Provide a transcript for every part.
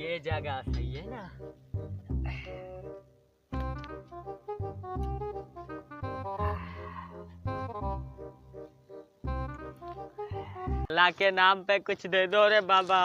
ये जगह सही है ना। अल्लाह के नाम पे कुछ दे दो रे बाबा।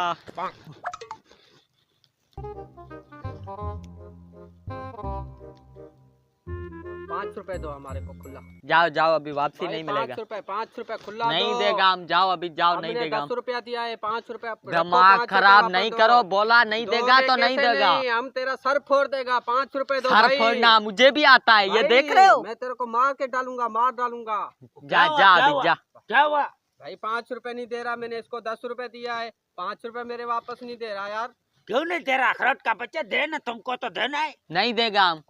5 रुपए दो हमारे को खुला। जाओ जाओ, अभी वापसी नहीं मिलेगा। 5 रुपए खुला नहीं दो। देगा हम, जाओ अभी जाओ, नहीं देगा। 10 रुपया दिया है, 5 रुपया। दिमाग खराब नहीं करो, बोला नहीं देगा तो नहीं देगा। हम तेरा सर फोड़ देगा। 5 रुपए दो। सर फोड़ना मुझे भी आता है, ये देख रहे हो। मैं तेरे को मार के डालूंगा, मार डालूंगा। जा जा अभी जा। क्या हुआ भाई? 5 रुपए नहीं दे रहा, मैंने इसको 10 रुपए दिया है, 5 रुपए मेरे वापस नहीं दे रहा यार। क्यों नहीं दे रहा? अखरोट का बच्चा दे ना, तुमको तो देना है। नहीं देगा हम।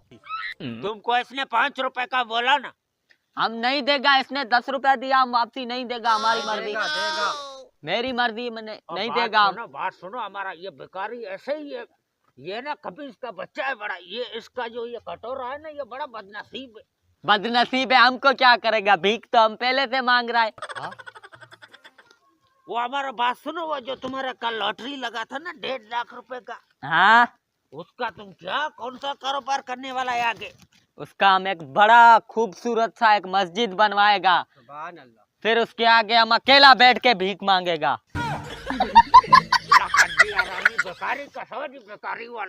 तुमको इसने 5 रुपए का बोला ना। हम नहीं देगा, इसने 10 रुपया दिया, हम वापसी नहीं देगा। हमारी मर्जी, देगा। मेरी मर्जी, मैंने नहीं बात देगा। सुनो, बात सुनो, हमारा ये भिखारी ऐसे ही है। ये ना कभी इसका बच्चा है बड़ा, ये इसका जो ये कटोरा है ना, ये बड़ा बदनसीब है। बदनसीब है, हमको क्या करेगा? भीख तो हम पहले से मांग रहा है। वो हमारा बात सुनो, वो जो तुम्हारा कल लॉटरी लगा था ना 1.5 लाख रुपए का, हाँ, उसका तुम क्या कौन सा कारोबार करने वाला है आगे? उसका हम एक बड़ा खूबसूरत सा एक मस्जिद बनवाएगा। सुभान अल्लाह। फिर उसके आगे हम अकेला बैठ के भीख मांगेगा। बेकारी का समझ, बेकारी वाला।